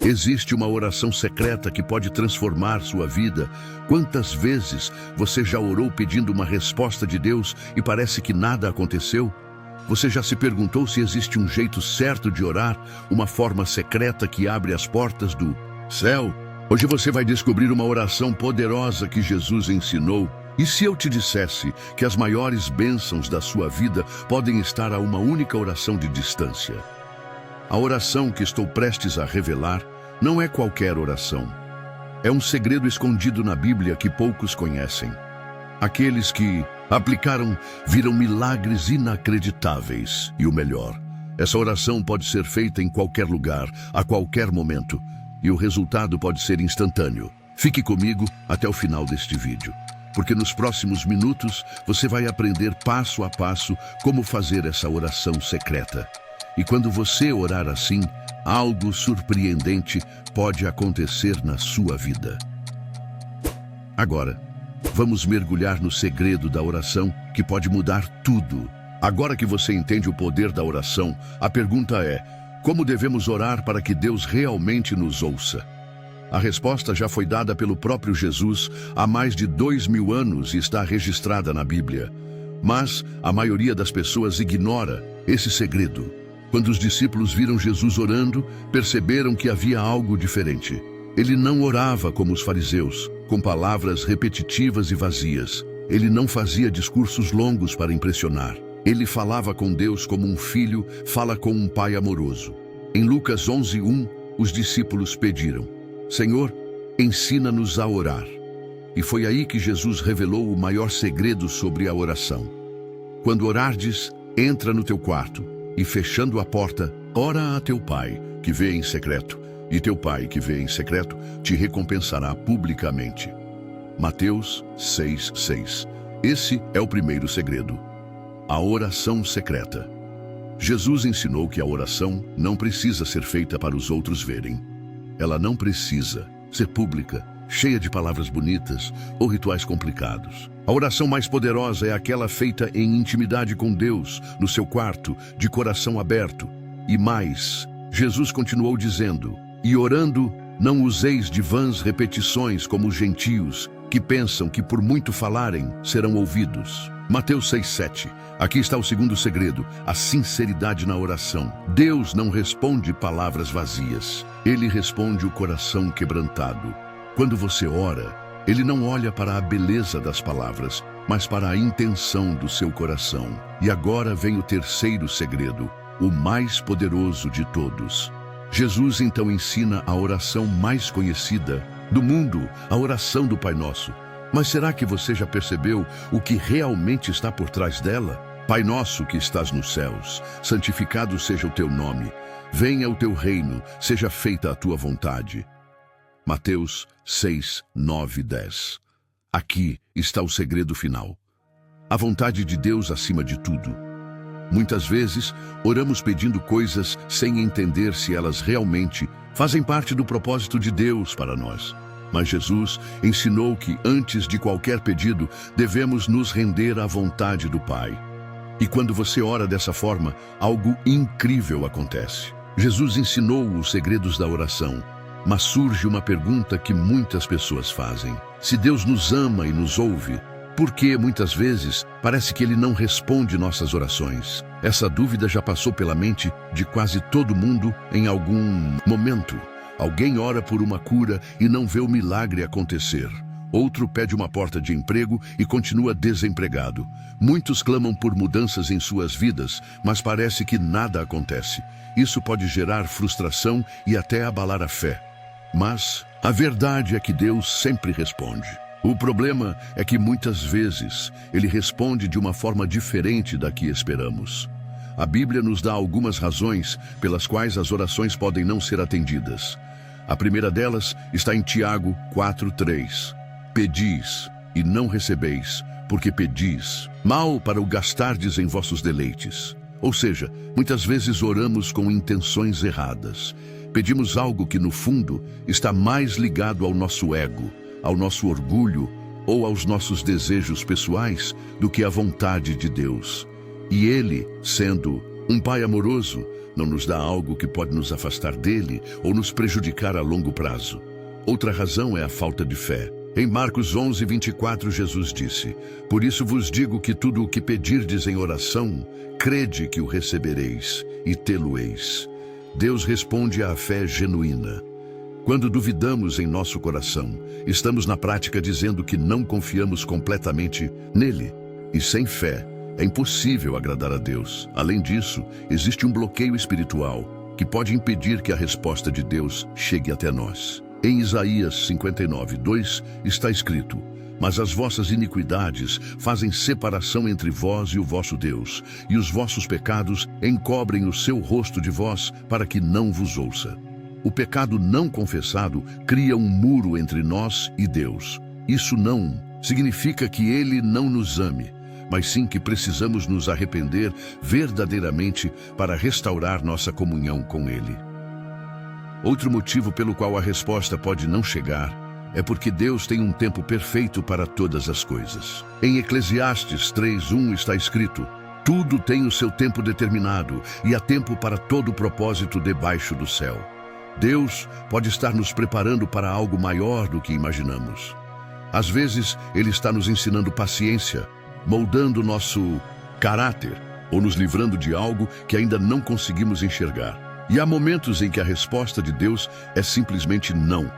Existe uma oração secreta que pode transformar sua vida. Quantas vezes você já orou pedindo uma resposta de Deus e parece que nada aconteceu? Você já se perguntou se existe um jeito certo de orar, uma forma secreta que abre as portas do céu? Hoje você vai descobrir uma oração poderosa que Jesus ensinou. E se eu te dissesse que as maiores bênçãos da sua vida podem estar a uma única oração de distância? A oração que estou prestes a revelar não é qualquer oração. É um segredo escondido na Bíblia que poucos conhecem. Aqueles que aplicaram viram milagres inacreditáveis. E o melhor, essa oração pode ser feita em qualquer lugar, a qualquer momento. E o resultado pode ser instantâneo. Fique comigo até o final deste vídeo, porque nos próximos minutos você vai aprender passo a passo como fazer essa oração secreta. E quando você orar assim, algo surpreendente pode acontecer na sua vida. Agora, vamos mergulhar no segredo da oração que pode mudar tudo. Agora que você entende o poder da oração, a pergunta é: como devemos orar para que Deus realmente nos ouça? A resposta já foi dada pelo próprio Jesus há mais de 2000 anos e está registrada na Bíblia. Mas a maioria das pessoas ignora esse segredo. Quando os discípulos viram Jesus orando, perceberam que havia algo diferente. Ele não orava como os fariseus, com palavras repetitivas e vazias. Ele não fazia discursos longos para impressionar. Ele falava com Deus como um filho fala com um pai amoroso. Em Lucas 11:1, os discípulos pediram: Senhor, ensina-nos a orar. E foi aí que Jesus revelou o maior segredo sobre a oração. Quando orardes, entra no teu quarto e, fechando a porta, ora a teu pai, que vê em secreto, e teu pai, que vê em secreto, te recompensará publicamente. Mateus 6:6. Esse é o primeiro segredo. A oração secreta. Jesus ensinou que a oração não precisa ser feita para os outros verem. Ela não precisa ser pública, cheia de palavras bonitas ou rituais complicados. A oração mais poderosa é aquela feita em intimidade com Deus, no seu quarto, de coração aberto. E mais, Jesus continuou dizendo: e orando, não useis de vãs repetições como os gentios, que pensam que por muito falarem serão ouvidos. Mateus 6:7. Aqui está o segundo segredo, a sinceridade na oração. Deus não responde palavras vazias. Ele responde o coração quebrantado. Quando você ora, Ele não olha para a beleza das palavras, mas para a intenção do seu coração. E agora vem o terceiro segredo, o mais poderoso de todos. Jesus então ensina a oração mais conhecida do mundo, a oração do Pai Nosso. Mas será que você já percebeu o que realmente está por trás dela? Pai nosso que estás nos céus, santificado seja o teu nome. Venha o teu reino, seja feita a tua vontade. Mateus 6, 9 e 10. Aqui está o segredo final. A vontade de Deus acima de tudo. Muitas vezes, oramos pedindo coisas sem entender se elas realmente fazem parte do propósito de Deus para nós. Mas Jesus ensinou que, antes de qualquer pedido, devemos nos render à vontade do Pai. E quando você ora dessa forma, algo incrível acontece. Jesus ensinou os segredos da oração, mas surge uma pergunta que muitas pessoas fazem. Se Deus nos ama e nos ouve, por que muitas vezes parece que Ele não responde nossas orações? Essa dúvida já passou pela mente de quase todo mundo em algum momento. Alguém ora por uma cura e não vê o milagre acontecer. Outro pede uma porta de emprego e continua desempregado. Muitos clamam por mudanças em suas vidas, mas parece que nada acontece. Isso pode gerar frustração e até abalar a fé. Mas a verdade é que Deus sempre responde. O problema é que muitas vezes Ele responde de uma forma diferente da que esperamos. A Bíblia nos dá algumas razões pelas quais as orações podem não ser atendidas. A primeira delas está em Tiago 4:3. Pedis e não recebeis, porque pedis mal para o gastardes em vossos deleites. Ou seja, muitas vezes oramos com intenções erradas. Pedimos algo que, no fundo, está mais ligado ao nosso ego, ao nosso orgulho ou aos nossos desejos pessoais do que à vontade de Deus. E Ele, sendo um Pai amoroso, Não nos dá algo que pode nos afastar dele ou nos prejudicar a longo prazo. Outra razão é a falta de fé. Em Marcos 11:24, Jesus disse: "Por isso vos digo que tudo o que pedirdes em oração, crede que o recebereis e tê-lo-eis." Deus responde à fé genuína. Quando duvidamos em nosso coração, estamos na prática dizendo que não confiamos completamente nele. E sem fé, é impossível agradar a Deus. Além disso, existe um bloqueio espiritual que pode impedir que a resposta de Deus chegue até nós. Em Isaías 59:2 está escrito: "Mas as vossas iniquidades fazem separação entre vós e o vosso Deus, e os vossos pecados encobrem o seu rosto de vós para que não vos ouça." O pecado não confessado cria um muro entre nós e Deus. Isso não significa que Ele não nos ame, mas sim que precisamos nos arrepender verdadeiramente para restaurar nossa comunhão com Ele. Outro motivo pelo qual a resposta pode não chegar é porque Deus tem um tempo perfeito para todas as coisas. Em Eclesiastes 3:1 está escrito: "Tudo tem o seu tempo determinado, e há tempo para todo propósito debaixo do céu." Deus pode estar nos preparando para algo maior do que imaginamos. Às vezes, Ele está nos ensinando paciência, moldando nosso caráter ou nos livrando de algo que ainda não conseguimos enxergar. E há momentos em que a resposta de Deus é simplesmente não.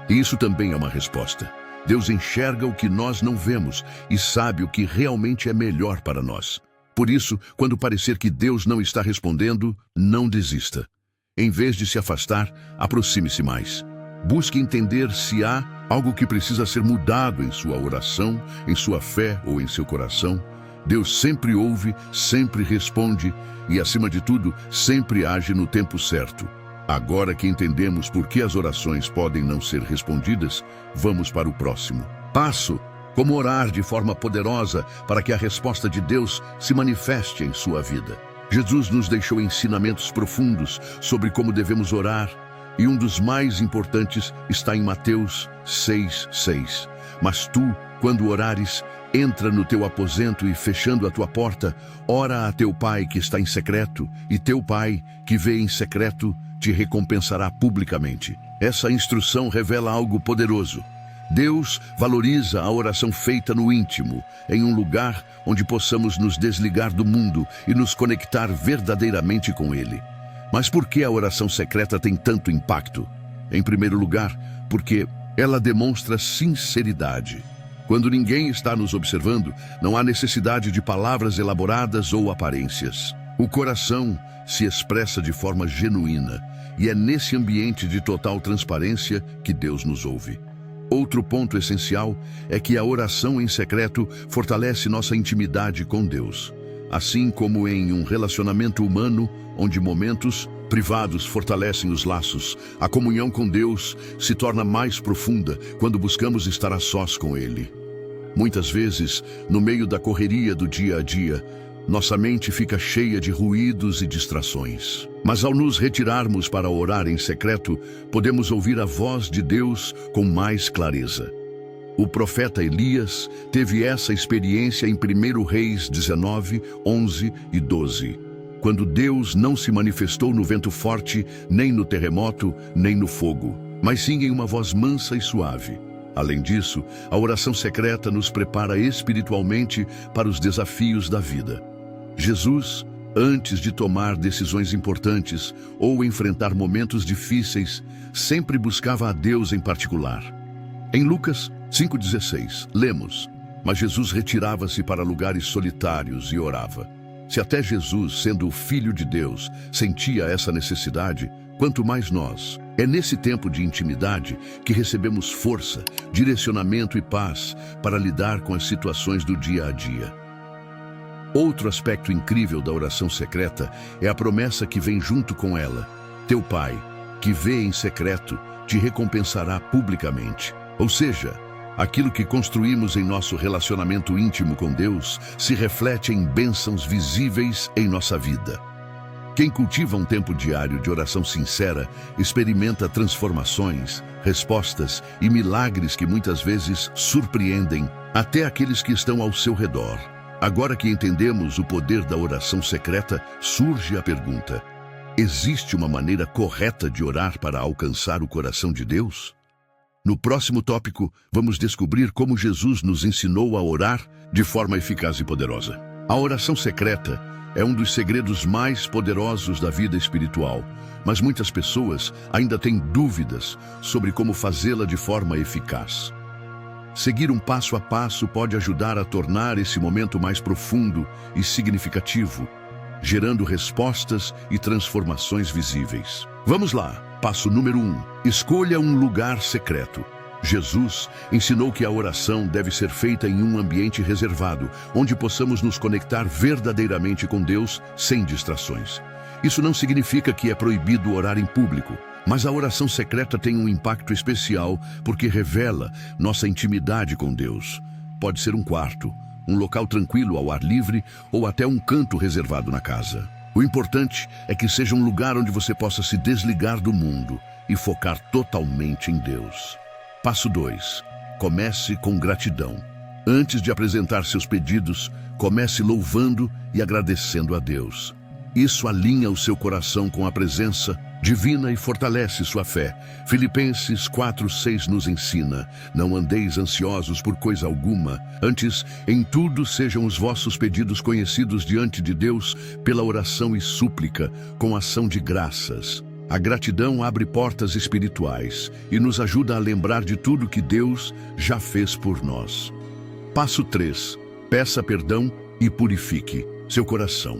E isso também é uma resposta. Deus enxerga o que nós não vemos e sabe o que realmente é melhor para nós. Por isso, quando parecer que Deus não está respondendo, não desista. Em vez de se afastar, aproxime-se mais. Busque entender se há algo que precisa ser mudado em sua oração, em sua fé ou em seu coração. Deus sempre ouve, sempre responde e, acima de tudo, sempre age no tempo certo. Agora que entendemos por que as orações podem não ser respondidas, vamos para o próximo passo: como orar de forma poderosa para que a resposta de Deus se manifeste em sua vida. Jesus nos deixou ensinamentos profundos sobre como devemos orar, e um dos mais importantes está em Mateus 6:6. "Mas tu, quando orares, entra no teu aposento e, fechando a tua porta, ora a teu pai que está em secreto, e teu pai, que vê em secreto, te recompensará publicamente." Essa instrução revela algo poderoso. Deus valoriza a oração feita no íntimo, em um lugar onde possamos nos desligar do mundo e nos conectar verdadeiramente com Ele. Mas por que a oração secreta tem tanto impacto? Em primeiro lugar, porque ela demonstra sinceridade. Quando ninguém está nos observando, não há necessidade de palavras elaboradas ou aparências. O coração se expressa de forma genuína, e é nesse ambiente de total transparência que Deus nos ouve. Outro ponto essencial é que a oração em secreto fortalece nossa intimidade com Deus. Assim como em um relacionamento humano, onde momentos privados fortalecem os laços, a comunhão com Deus se torna mais profunda quando buscamos estar a sós com Ele. Muitas vezes, no meio da correria do dia a dia, nossa mente fica cheia de ruídos e distrações. Mas ao nos retirarmos para orar em secreto, podemos ouvir a voz de Deus com mais clareza. O profeta Elias teve essa experiência em 1 Reis 19, 11 e 12, quando Deus não se manifestou no vento forte, nem no terremoto, nem no fogo, mas sim em uma voz mansa e suave. Além disso, a oração secreta nos prepara espiritualmente para os desafios da vida. Jesus, antes de tomar decisões importantes ou enfrentar momentos difíceis, sempre buscava a Deus em particular. Em Lucas 5,16, lemos: "Mas Jesus retirava-se para lugares solitários e orava." Se até Jesus, sendo o Filho de Deus, sentia essa necessidade, quanto mais nós. É nesse tempo de intimidade que recebemos força, direcionamento e paz para lidar com as situações do dia a dia. Outro aspecto incrível da oração secreta é a promessa que vem junto com ela: teu Pai, que vê em secreto, te recompensará publicamente. Ou seja, aquilo que construímos em nosso relacionamento íntimo com Deus se reflete em bênçãos visíveis em nossa vida. Quem cultiva um tempo diário de oração sincera experimenta transformações, respostas e milagres que muitas vezes surpreendem até aqueles que estão ao seu redor. Agora que entendemos o poder da oração secreta, surge a pergunta: Existe uma maneira correta de orar para alcançar o coração de Deus? No próximo tópico, vamos descobrir como Jesus nos ensinou a orar de forma eficaz e poderosa. A oração secreta é um dos segredos mais poderosos da vida espiritual, mas muitas pessoas ainda têm dúvidas sobre como fazê-la de forma eficaz. Seguir um passo a passo pode ajudar a tornar esse momento mais profundo e significativo, gerando respostas e transformações visíveis. Vamos lá, passo número 1. Escolha um lugar secreto. Jesus ensinou que a oração deve ser feita em um ambiente reservado, onde possamos nos conectar verdadeiramente com Deus sem distrações. Isso não significa que é proibido orar em público, mas a oração secreta tem um impacto especial porque revela nossa intimidade com Deus. Pode ser um quarto, um local tranquilo ao ar livre ou até um canto reservado na casa. O importante é que seja um lugar onde você possa se desligar do mundo e focar totalmente em Deus. Passo 2. Comece com gratidão. Antes de apresentar seus pedidos, comece louvando e agradecendo a Deus. Isso alinha o seu coração com a presença divina e fortalece sua fé. Filipenses 4:6 nos ensina: não andeis ansiosos por coisa alguma, antes, em tudo sejam os vossos pedidos conhecidos diante de Deus pela oração e súplica, com ação de graças. A gratidão abre portas espirituais e nos ajuda a lembrar de tudo que Deus já fez por nós. Passo 3. Peça perdão e purifique seu coração.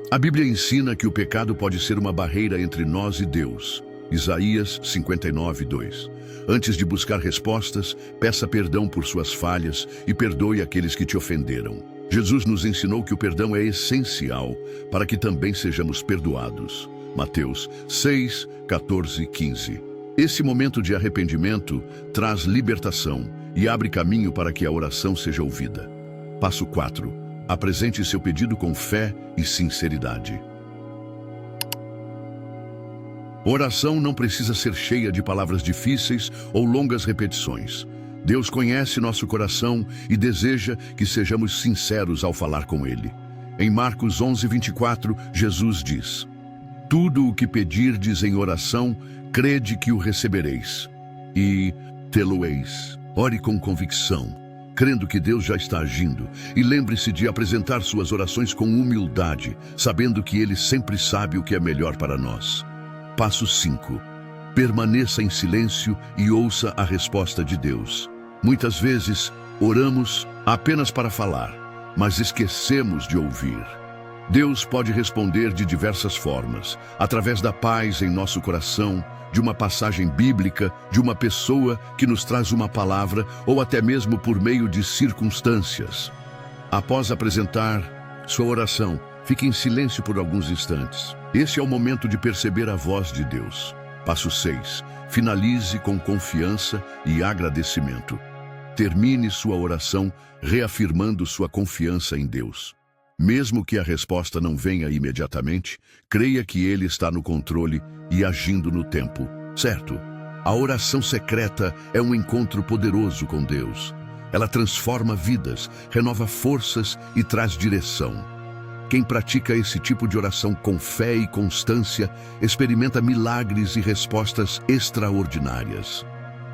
A Bíblia ensina que o pecado pode ser uma barreira entre nós e Deus. Isaías 59:2. Antes de buscar respostas, peça perdão por suas falhas e perdoe aqueles que te ofenderam. Jesus nos ensinou que o perdão é essencial para que também sejamos perdoados. Mateus 6:14-15. Esse momento de arrependimento traz libertação e abre caminho para que a oração seja ouvida. Passo 4. Apresente seu pedido com fé e sinceridade. Oração não precisa ser cheia de palavras difíceis ou longas repetições. Deus conhece nosso coração e deseja que sejamos sinceros ao falar com Ele. Em Marcos 11:24, Jesus diz: tudo o que pedirdes em oração, crede que o recebereis, e tê-lo-eis. Ore com convicção, crendo que Deus já está agindo, e lembre-se de apresentar suas orações com humildade, sabendo que Ele sempre sabe o que é melhor para nós. Passo 5. Permaneça em silêncio e ouça a resposta de Deus. Muitas vezes, oramos apenas para falar, mas esquecemos de ouvir. Deus pode responder de diversas formas, através da paz em nosso coração, de uma passagem bíblica, de uma pessoa que nos traz uma palavra ou até mesmo por meio de circunstâncias. Após apresentar sua oração, fique em silêncio por alguns instantes. Esse é o momento de perceber a voz de Deus. Passo 6. Finalize com confiança e agradecimento. Termine sua oração reafirmando sua confiança em Deus. Mesmo que a resposta não venha imediatamente, creia que Ele está no controle e agindo no tempo certo. A oração secreta é um encontro poderoso com Deus. Ela transforma vidas, renova forças e traz direção. Quem pratica esse tipo de oração com fé e constância, experimenta milagres e respostas extraordinárias.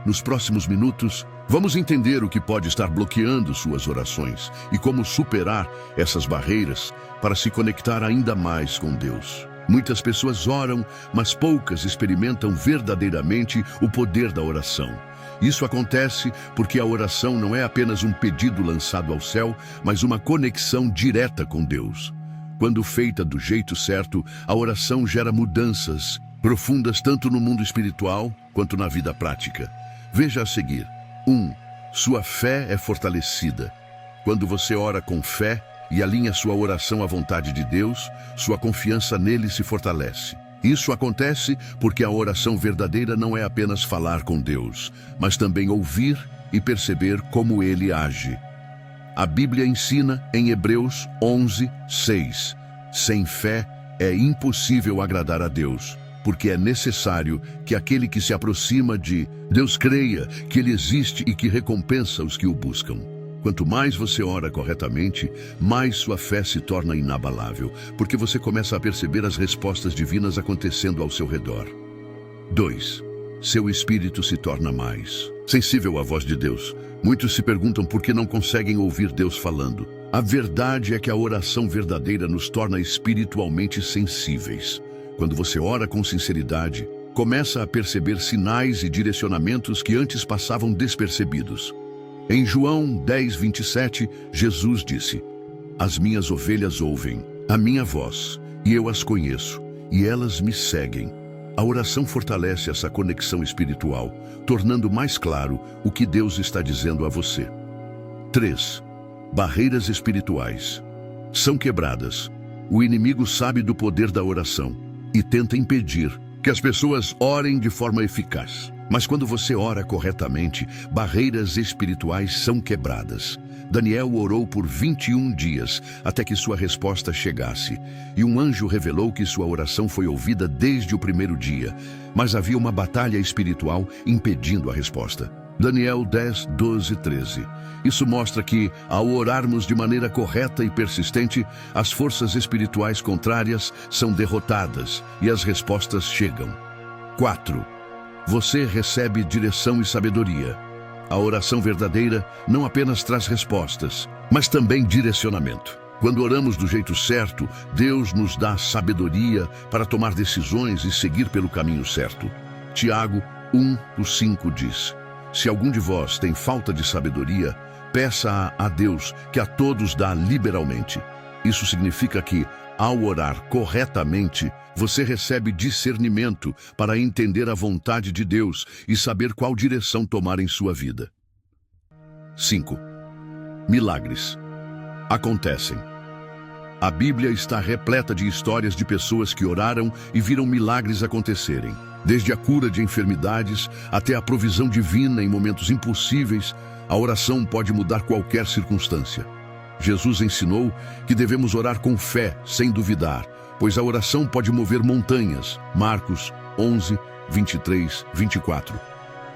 Nos próximos minutos, vamos entender o que pode estar bloqueando suas orações e como superar essas barreiras para se conectar ainda mais com Deus. Muitas pessoas oram, mas poucas experimentam verdadeiramente o poder da oração. Isso acontece porque a oração não é apenas um pedido lançado ao céu, mas uma conexão direta com Deus. Quando feita do jeito certo, a oração gera mudanças profundas tanto no mundo espiritual quanto na vida prática. Veja a seguir. 1. Sua fé é fortalecida. Quando você ora com fé e alinha sua oração à vontade de Deus, sua confiança nele se fortalece. Isso acontece porque a oração verdadeira não é apenas falar com Deus, mas também ouvir e perceber como Ele age. A Bíblia ensina em Hebreus 11:6: sem fé é impossível agradar a Deus, porque é necessário que aquele que se aproxima de Deus creia que Ele existe e que recompensa os que o buscam. Quanto mais você ora corretamente, mais sua fé se torna inabalável, porque você começa a perceber as respostas divinas acontecendo ao seu redor. 2. Seu espírito se torna mais sensível à voz de Deus. Muitos se perguntam por que não conseguem ouvir Deus falando. A verdade é que a oração verdadeira nos torna espiritualmente sensíveis. Quando você ora com sinceridade, começa a perceber sinais e direcionamentos que antes passavam despercebidos. Em João 10:27, Jesus disse: "As minhas ovelhas ouvem a minha voz, e eu as conheço, e elas me seguem." A oração fortalece essa conexão espiritual, tornando mais claro o que Deus está dizendo a você. 3. Barreiras espirituais são quebradas. O inimigo sabe do poder da oração e tenta impedir que as pessoas orem de forma eficaz. Mas quando você ora corretamente, barreiras espirituais são quebradas. Daniel orou por 21 dias até que sua resposta chegasse. E um anjo revelou que sua oração foi ouvida desde o primeiro dia. Mas havia uma batalha espiritual impedindo a resposta. Daniel 10, 12, 13. Isso mostra que, ao orarmos de maneira correta e persistente, as forças espirituais contrárias são derrotadas e as respostas chegam. 4. Você recebe direção e sabedoria. A oração verdadeira não apenas traz respostas, mas também direcionamento. Quando oramos do jeito certo, Deus nos dá sabedoria para tomar decisões e seguir pelo caminho certo. Tiago 1:5 diz: "Se algum de vós tem falta de sabedoria, peça a Deus, que a todos dá liberalmente." Isso significa que, ao orar corretamente, você recebe discernimento para entender a vontade de Deus e saber qual direção tomar em sua vida. 5. Milagres acontecem. A Bíblia está repleta de histórias de pessoas que oraram e viram milagres acontecerem. Desde a cura de enfermidades até a provisão divina em momentos impossíveis, a oração pode mudar qualquer circunstância. Jesus ensinou que devemos orar com fé, sem duvidar, pois a oração pode mover montanhas. Marcos 11, 23, 24.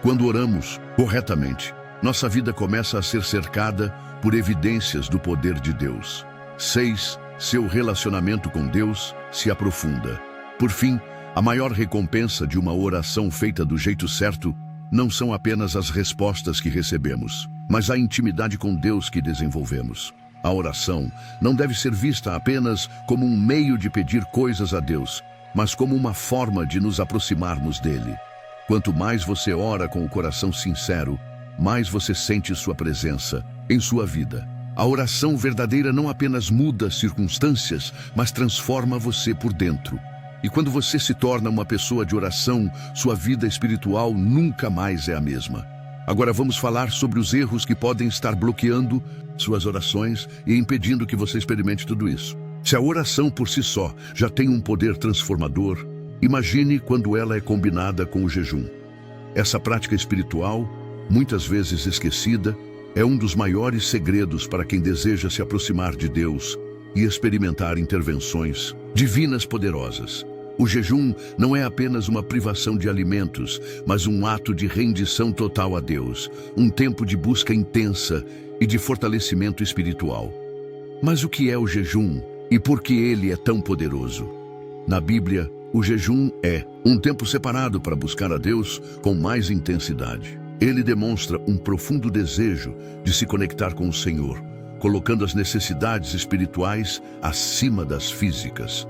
Quando oramos corretamente, nossa vida começa a ser cercada por evidências do poder de Deus. 6. Seu relacionamento com Deus se aprofunda. Por fim, a maior recompensa de uma oração feita do jeito certo não são apenas as respostas que recebemos, mas a intimidade com Deus que desenvolvemos. A oração não deve ser vista apenas como um meio de pedir coisas a Deus, mas como uma forma de nos aproximarmos dele. Quanto mais você ora com o coração sincero, mais você sente sua presença em sua vida. A oração verdadeira não apenas muda circunstâncias, mas transforma você por dentro. E quando você se torna uma pessoa de oração, sua vida espiritual nunca mais é a mesma. Agora vamos falar sobre os erros que podem estar bloqueando suas orações e impedindo que você experimente tudo isso. Se a oração por si só já tem um poder transformador, imagine quando ela é combinada com o jejum. Essa prática espiritual, muitas vezes esquecida, é um dos maiores segredos para quem deseja se aproximar de Deus e experimentar intervenções divinas poderosas. O jejum não é apenas uma privação de alimentos, mas um ato de rendição total a Deus, um tempo de busca intensa e de fortalecimento espiritual. Mas o que é o jejum e por que ele é tão poderoso? Na Bíblia, o jejum é um tempo separado para buscar a Deus com mais intensidade. Ele demonstra um profundo desejo de se conectar com o Senhor, colocando as necessidades espirituais acima das físicas.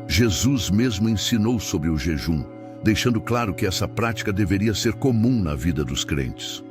Jesus mesmo ensinou sobre o jejum, deixando claro que essa prática deveria ser comum na vida dos crentes.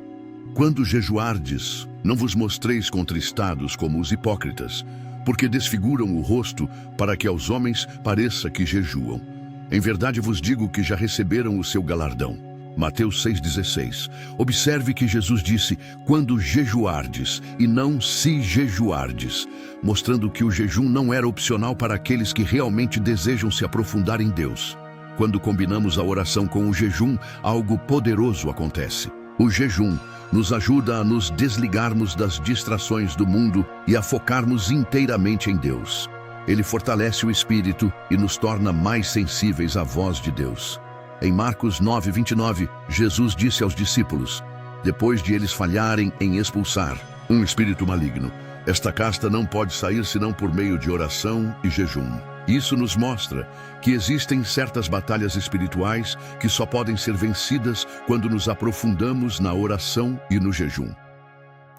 Quando jejuardes, não vos mostreis contristados como os hipócritas, porque desfiguram o rosto para que aos homens pareça que jejuam. Em verdade vos digo que já receberam o seu galardão. Mateus 6,16. Observe que Jesus disse, quando jejuardes, e não se jejuardes, mostrando que o jejum não era opcional para aqueles que realmente desejam se aprofundar em Deus. Quando combinamos a oração com o jejum, algo poderoso acontece. O jejum nos ajuda a nos desligarmos das distrações do mundo e a focarmos inteiramente em Deus. Ele fortalece o espírito e nos torna mais sensíveis à voz de Deus. Em Marcos 9:29, Jesus disse aos discípulos, depois de eles falharem em expulsar um espírito maligno. Esta casta não pode sair senão por meio de oração e jejum. Isso nos mostra que existem certas batalhas espirituais que só podem ser vencidas quando nos aprofundamos na oração e no jejum.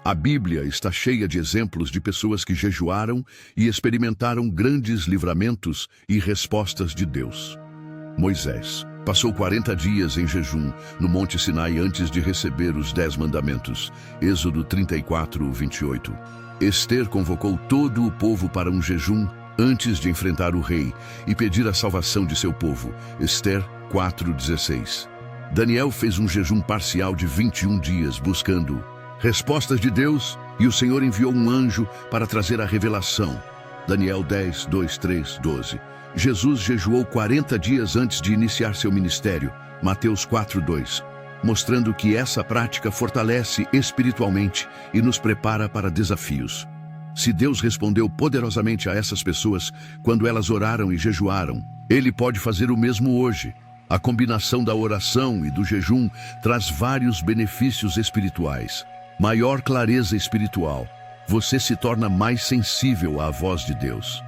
A Bíblia está cheia de exemplos de pessoas que jejuaram e experimentaram grandes livramentos e respostas de Deus. Moisés passou 40 dias em jejum no Monte Sinai antes de receber os 10 mandamentos. Êxodo 34, 28. Ester convocou todo o povo para um jejum antes de enfrentar o rei e pedir a salvação de seu povo. Ester 4:16. Daniel fez um jejum parcial de 21 dias buscando respostas de Deus e o Senhor enviou um anjo para trazer a revelação. Daniel 10, 2, 3, 12. Jesus jejuou 40 dias antes de iniciar seu ministério. Mateus 4:2. Mostrando que essa prática fortalece espiritualmente e nos prepara para desafios. Se Deus respondeu poderosamente a essas pessoas quando elas oraram e jejuaram, Ele pode fazer o mesmo hoje. A combinação da oração e do jejum traz vários benefícios espirituais. Maior clareza espiritual. Você se torna mais sensível à voz de Deus.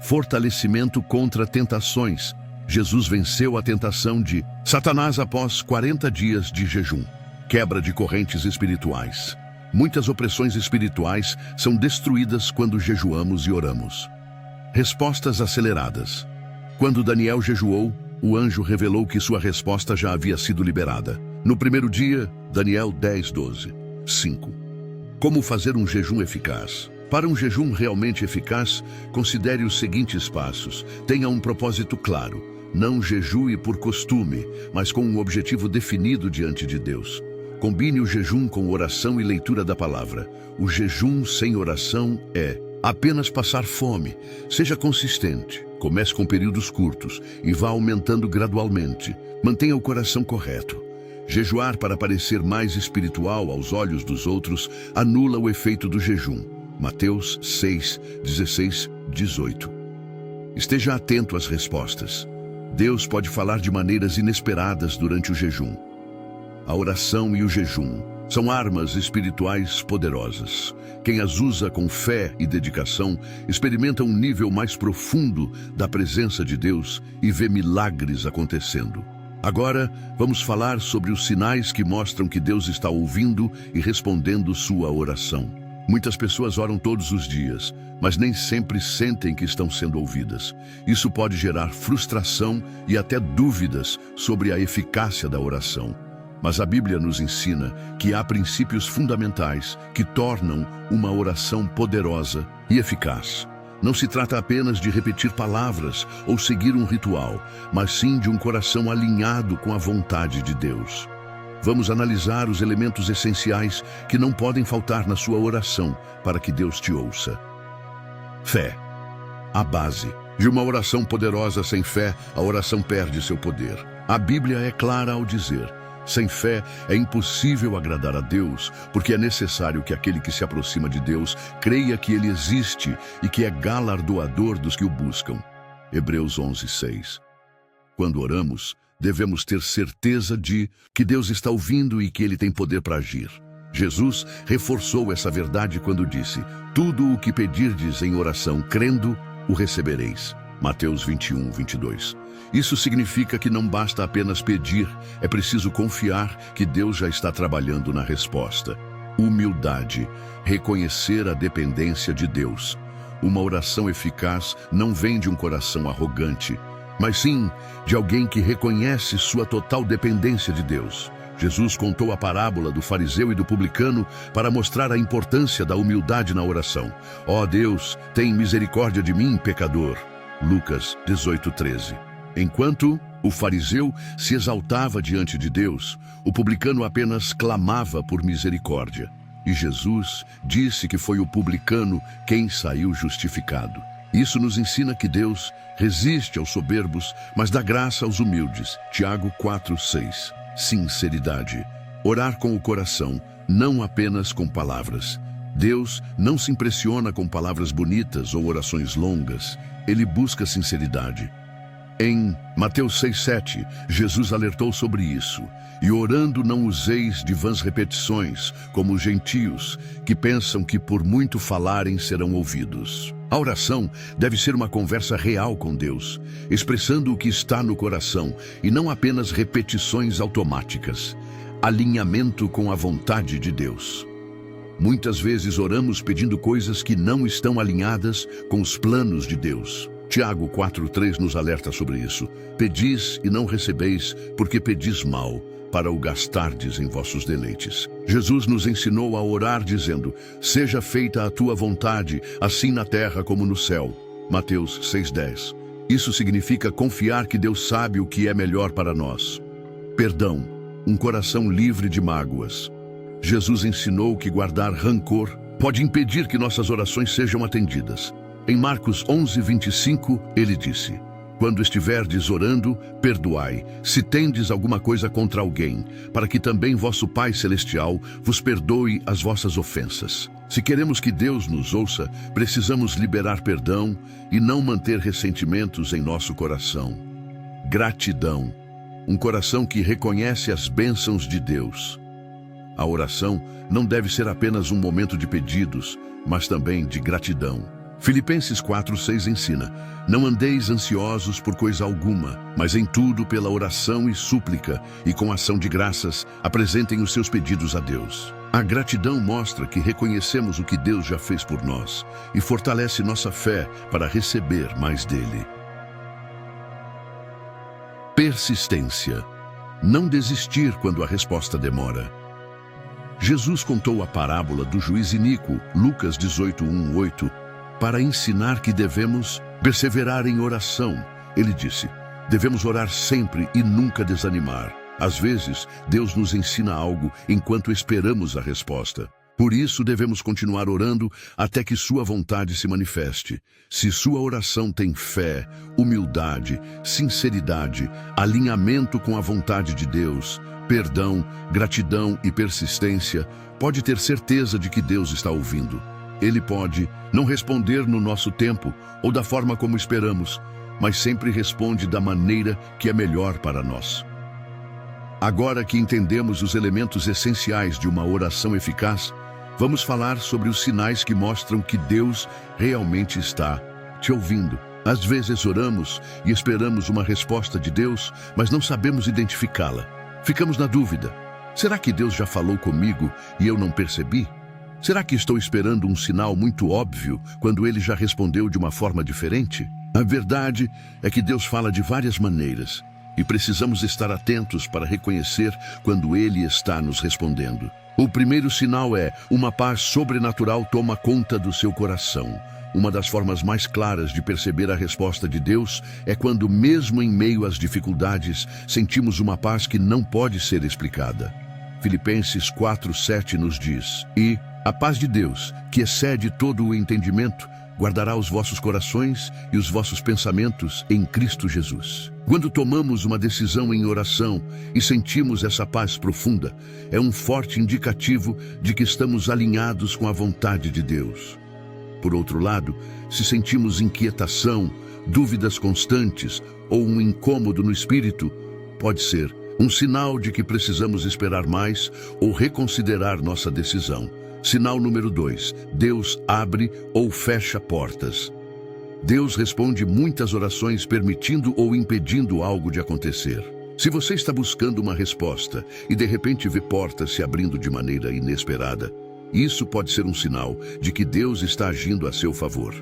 Fortalecimento contra tentações. Jesus venceu a tentação de Satanás após 40 dias de jejum. Quebra de correntes espirituais. Muitas opressões espirituais são destruídas quando jejuamos e oramos. Respostas aceleradas. Quando Daniel jejuou, o anjo revelou que sua resposta já havia sido liberada. No primeiro dia, Daniel 10, 12. 5. Como fazer um jejum eficaz? Para um jejum realmente eficaz, considere os seguintes passos. Tenha um propósito claro. Não jejue por costume, mas com um objetivo definido diante de Deus. Combine o jejum com oração e leitura da palavra. O jejum sem oração é apenas passar fome. Seja consistente. Comece com períodos curtos e vá aumentando gradualmente. Mantenha o coração correto. Jejuar para parecer mais espiritual aos olhos dos outros anula o efeito do jejum. Mateus 6, 16, 18. Esteja atento às respostas. Deus pode falar de maneiras inesperadas durante o jejum. A oração e o jejum são armas espirituais poderosas. Quem as usa com fé e dedicação experimenta um nível mais profundo da presença de Deus e vê milagres acontecendo. Agora, vamos falar sobre os sinais que mostram que Deus está ouvindo e respondendo sua oração. Muitas pessoas oram todos os dias, mas nem sempre sentem que estão sendo ouvidas. Isso pode gerar frustração e até dúvidas sobre a eficácia da oração. Mas a Bíblia nos ensina que há princípios fundamentais que tornam uma oração poderosa e eficaz. Não se trata apenas de repetir palavras ou seguir um ritual, mas sim de um coração alinhado com a vontade de Deus. Vamos analisar os elementos essenciais que não podem faltar na sua oração para que Deus te ouça. Fé. A base de uma oração poderosa sem fé, a oração perde seu poder. A Bíblia é clara ao dizer: sem fé é impossível agradar a Deus, porque é necessário que aquele que se aproxima de Deus creia que Ele existe e que é galardoador dos que o buscam. Hebreus 11, 6. Quando oramos, devemos ter certeza de que Deus está ouvindo e que Ele tem poder para agir. Jesus reforçou essa verdade quando disse: tudo o que pedirdes em oração, crendo, o recebereis. Mateus 21, 22. Isso significa que não basta apenas pedir, é preciso confiar que Deus já está trabalhando na resposta. Humildade, reconhecer a dependência de Deus. Uma oração eficaz não vem de um coração arrogante, mas sim de alguém que reconhece sua total dependência de Deus. Jesus contou a parábola do fariseu e do publicano para mostrar a importância da humildade na oração. Ó Deus, tem misericórdia de mim, pecador. Lucas 18, 13. Enquanto o fariseu se exaltava diante de Deus, o publicano apenas clamava por misericórdia. E Jesus disse que foi o publicano quem saiu justificado. Isso nos ensina que Deus resiste aos soberbos, mas dá graça aos humildes. Tiago 4, 6. Sinceridade. Orar com o coração, não apenas com palavras. Deus não se impressiona com palavras bonitas ou orações longas. Ele busca sinceridade. Em Mateus 6,7, Jesus alertou sobre isso. E orando não useis de vãs repetições, como os gentios, que pensam que por muito falarem serão ouvidos. A oração deve ser uma conversa real com Deus, expressando o que está no coração e não apenas repetições automáticas. Alinhamento com a vontade de Deus. Muitas vezes oramos pedindo coisas que não estão alinhadas com os planos de Deus. Tiago 4,3 nos alerta sobre isso. Pedis e não recebeis, porque pedis mal, para o gastardes em vossos deleites. Jesus nos ensinou a orar dizendo: seja feita a tua vontade, assim na terra como no céu. Mateus 6,10. Isso significa confiar que Deus sabe o que é melhor para nós. Perdão, um coração livre de mágoas. Jesus ensinou que guardar rancor pode impedir que nossas orações sejam atendidas. Em Marcos 11:25, ele disse: quando estiverdes orando, perdoai, se tendes alguma coisa contra alguém, para que também vosso Pai Celestial vos perdoe as vossas ofensas. Se queremos que Deus nos ouça, precisamos liberar perdão e não manter ressentimentos em nosso coração. Gratidão, um coração que reconhece as bênçãos de Deus. A oração não deve ser apenas um momento de pedidos, mas também de gratidão. Filipenses 4:6 ensina: não andeis ansiosos por coisa alguma, mas em tudo pela oração e súplica, e com ação de graças, apresentem os seus pedidos a Deus. A gratidão mostra que reconhecemos o que Deus já fez por nós e fortalece nossa fé para receber mais dele. Persistência. Não desistir quando a resposta demora. Jesus contou a parábola do juiz iníquo, Lucas 18:1-8, para ensinar que devemos perseverar em oração. Ele disse: devemos orar sempre e nunca desanimar. Às vezes, Deus nos ensina algo enquanto esperamos a resposta. Por isso, devemos continuar orando até que sua vontade se manifeste. Se sua oração tem fé, humildade, sinceridade, alinhamento com a vontade de Deus, perdão, gratidão e persistência, pode ter certeza de que Deus está ouvindo. Ele pode não responder no nosso tempo ou da forma como esperamos, mas sempre responde da maneira que é melhor para nós. Agora que entendemos os elementos essenciais de uma oração eficaz, vamos falar sobre os sinais que mostram que Deus realmente está te ouvindo. Às vezes oramos e esperamos uma resposta de Deus, mas não sabemos identificá-la. Ficamos na dúvida: será que Deus já falou comigo e eu não percebi? Será que estou esperando um sinal muito óbvio quando ele já respondeu de uma forma diferente? A verdade é que Deus fala de várias maneiras e precisamos estar atentos para reconhecer quando ele está nos respondendo. O primeiro sinal é: uma paz sobrenatural toma conta do seu coração. Uma das formas mais claras de perceber a resposta de Deus é quando, mesmo em meio às dificuldades, sentimos uma paz que não pode ser explicada. Filipenses 4:7 nos diz: e a paz de Deus, que excede todo o entendimento, guardará os vossos corações e os vossos pensamentos em Cristo Jesus. Quando tomamos uma decisão em oração e sentimos essa paz profunda, é um forte indicativo de que estamos alinhados com a vontade de Deus. Por outro lado, se sentimos inquietação, dúvidas constantes ou um incômodo no espírito, pode ser um sinal de que precisamos esperar mais ou reconsiderar nossa decisão. Sinal número 2. Deus abre ou fecha portas. Deus responde muitas orações permitindo ou impedindo algo de acontecer. Se você está buscando uma resposta e de repente vê portas se abrindo de maneira inesperada, isso pode ser um sinal de que Deus está agindo a seu favor.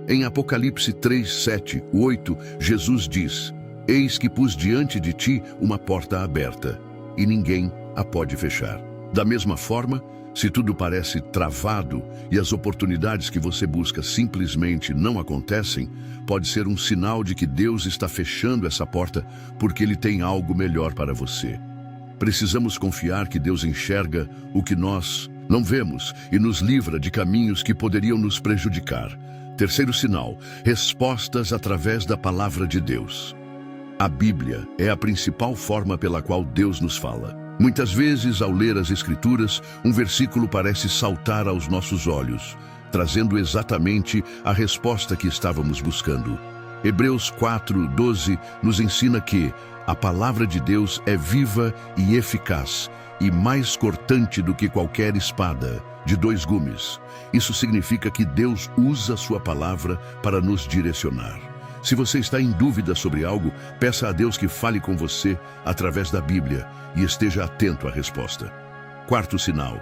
Em Apocalipse 3:7-8, Jesus diz: eis que pus diante de ti uma porta aberta, e ninguém a pode fechar. Da mesma forma, se tudo parece travado e as oportunidades que você busca simplesmente não acontecem, pode ser um sinal de que Deus está fechando essa porta porque Ele tem algo melhor para você. Precisamos confiar que Deus enxerga o que nós não vemos e nos livra de caminhos que poderiam nos prejudicar. Terceiro sinal: respostas através da palavra de Deus. A Bíblia é a principal forma pela qual Deus nos fala. Muitas vezes, ao ler as Escrituras, um versículo parece saltar aos nossos olhos, trazendo exatamente a resposta que estávamos buscando. Hebreus 4:12 nos ensina que a palavra de Deus é viva e eficaz e mais cortante do que qualquer espada de dois gumes. Isso significa que Deus usa sua palavra para nos direcionar. Se você está em dúvida sobre algo, peça a Deus que fale com você através da Bíblia e esteja atento à resposta. Quarto sinal: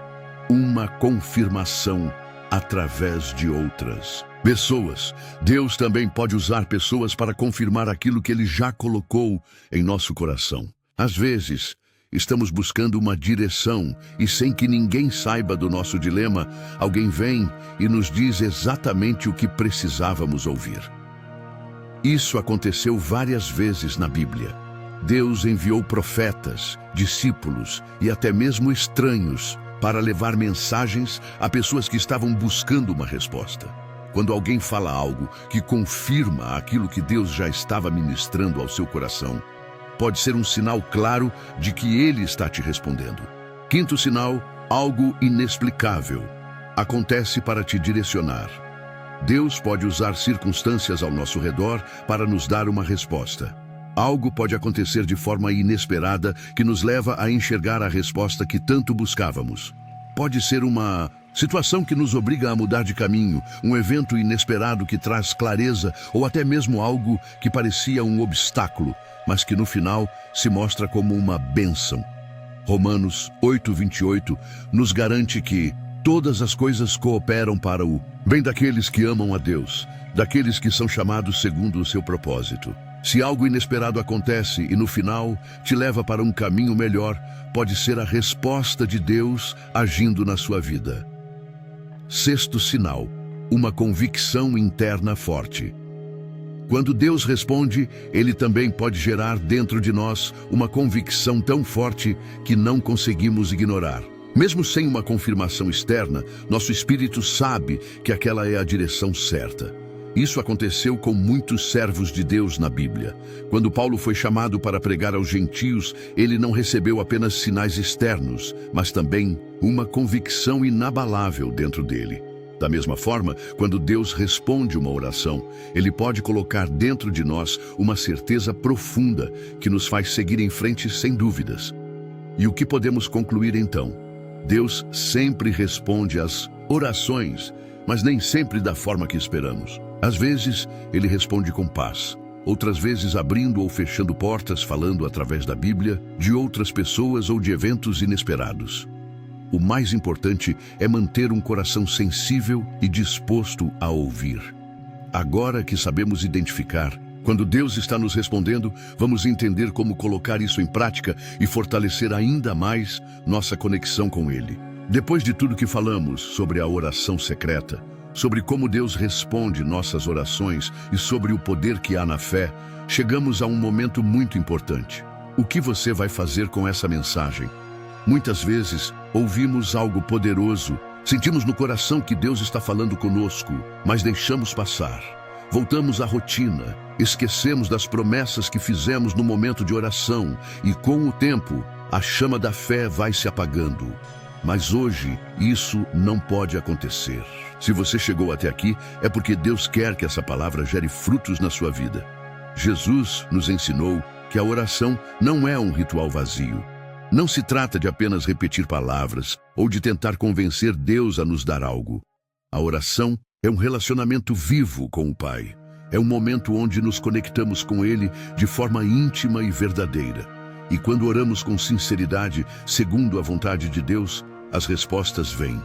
uma confirmação através de outras pessoas. Deus também pode usar pessoas para confirmar aquilo que Ele já colocou em nosso coração. Às vezes, estamos buscando uma direção e, sem que ninguém saiba do nosso dilema, alguém vem e nos diz exatamente o que precisávamos ouvir. Isso aconteceu várias vezes na Bíblia. Deus enviou profetas, discípulos e até mesmo estranhos para levar mensagens a pessoas que estavam buscando uma resposta. Quando alguém fala algo que confirma aquilo que Deus já estava ministrando ao seu coração, pode ser um sinal claro de que Ele está te respondendo. Quinto sinal: algo inexplicável acontece para te direcionar. Deus pode usar circunstâncias ao nosso redor para nos dar uma resposta. Algo pode acontecer de forma inesperada que nos leva a enxergar a resposta que tanto buscávamos. Pode ser uma situação que nos obriga a mudar de caminho, um evento inesperado que traz clareza ou até mesmo algo que parecia um obstáculo, mas que no final se mostra como uma bênção. Romanos 8:28 nos garante que todas as coisas cooperam para o bem daqueles que amam a Deus, daqueles que são chamados segundo o seu propósito. Se algo inesperado acontece e no final te leva para um caminho melhor, pode ser a resposta de Deus agindo na sua vida. Sexto sinal: uma convicção interna forte. Quando Deus responde, Ele também pode gerar dentro de nós uma convicção tão forte que não conseguimos ignorar. Mesmo sem uma confirmação externa, nosso espírito sabe que aquela é a direção certa. Isso aconteceu com muitos servos de Deus na Bíblia. Quando Paulo foi chamado para pregar aos gentios, ele não recebeu apenas sinais externos, mas também uma convicção inabalável dentro dele. Da mesma forma, quando Deus responde uma oração, Ele pode colocar dentro de nós uma certeza profunda que nos faz seguir em frente sem dúvidas. E o que podemos concluir então? Deus sempre responde às orações, mas nem sempre da forma que esperamos. Às vezes, Ele responde com paz. Outras vezes abrindo ou fechando portas, falando através da Bíblia, de outras pessoas ou de eventos inesperados. O mais importante é manter um coração sensível e disposto a ouvir. Agora que sabemos identificar, quando Deus está nos respondendo, vamos entender como colocar isso em prática e fortalecer ainda mais nossa conexão com Ele. Depois de tudo que falamos sobre a oração secreta, sobre como Deus responde nossas orações e sobre o poder que há na fé, chegamos a um momento muito importante. O que você vai fazer com essa mensagem? Muitas vezes, ouvimos algo poderoso, sentimos no coração que Deus está falando conosco, mas deixamos passar. Voltamos à rotina, esquecemos das promessas que fizemos no momento de oração e, com o tempo, a chama da fé vai se apagando. Mas hoje, isso não pode acontecer. Se você chegou até aqui, é porque Deus quer que essa palavra gere frutos na sua vida. Jesus nos ensinou que a oração não é um ritual vazio. Não se trata de apenas repetir palavras ou de tentar convencer Deus a nos dar algo. A oração é um relacionamento vivo com o Pai. É um momento onde nos conectamos com Ele de forma íntima e verdadeira. E quando oramos com sinceridade, segundo a vontade de Deus, as respostas vêm.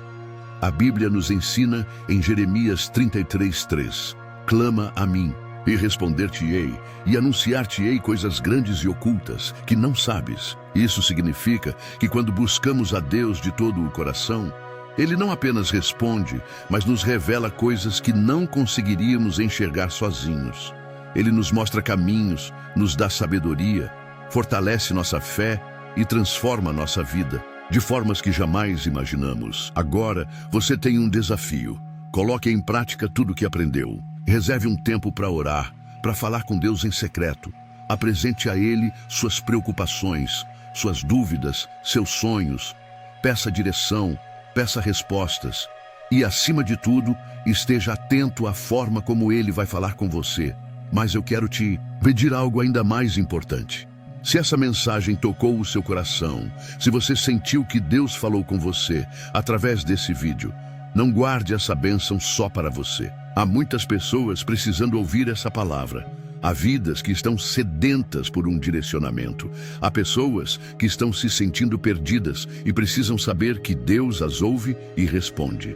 A Bíblia nos ensina em Jeremias 33:3: clama a mim, e responder-te-ei, e anunciar-te-ei coisas grandes e ocultas, que não sabes. Isso significa que quando buscamos a Deus de todo o coração, Ele não apenas responde, mas nos revela coisas que não conseguiríamos enxergar sozinhos. Ele nos mostra caminhos, nos dá sabedoria, fortalece nossa fé e transforma nossa vida, de formas que jamais imaginamos. Agora, você tem um desafio. Coloque em prática tudo o que aprendeu. Reserve um tempo para orar, para falar com Deus em secreto. Apresente a Ele suas preocupações, suas dúvidas, seus sonhos. Peça direção, peça respostas. E, acima de tudo, esteja atento à forma como Ele vai falar com você. Mas eu quero te pedir algo ainda mais importante. Se essa mensagem tocou o seu coração, se você sentiu que Deus falou com você através desse vídeo, não guarde essa bênção só para você. Há muitas pessoas precisando ouvir essa palavra. Há vidas que estão sedentas por um direcionamento. Há pessoas que estão se sentindo perdidas e precisam saber que Deus as ouve e responde.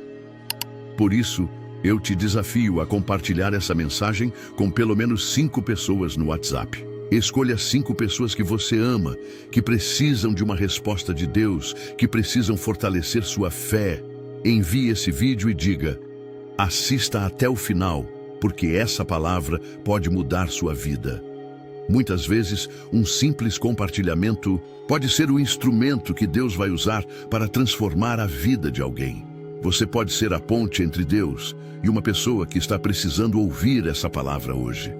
Por isso, eu te desafio a compartilhar essa mensagem com pelo menos 5 pessoas no WhatsApp. Escolha 5 pessoas que você ama, que precisam de uma resposta de Deus, que precisam fortalecer sua fé. Envie esse vídeo e diga: assista até o final, porque essa palavra pode mudar sua vida. Muitas vezes, um simples compartilhamento pode ser o instrumento que Deus vai usar para transformar a vida de alguém. Você pode ser a ponte entre Deus e uma pessoa que está precisando ouvir essa palavra hoje.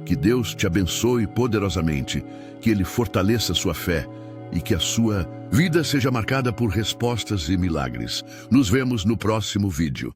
Que Deus te abençoe poderosamente, que Ele fortaleça sua fé e que a sua vida seja marcada por respostas e milagres. Nos vemos no próximo vídeo.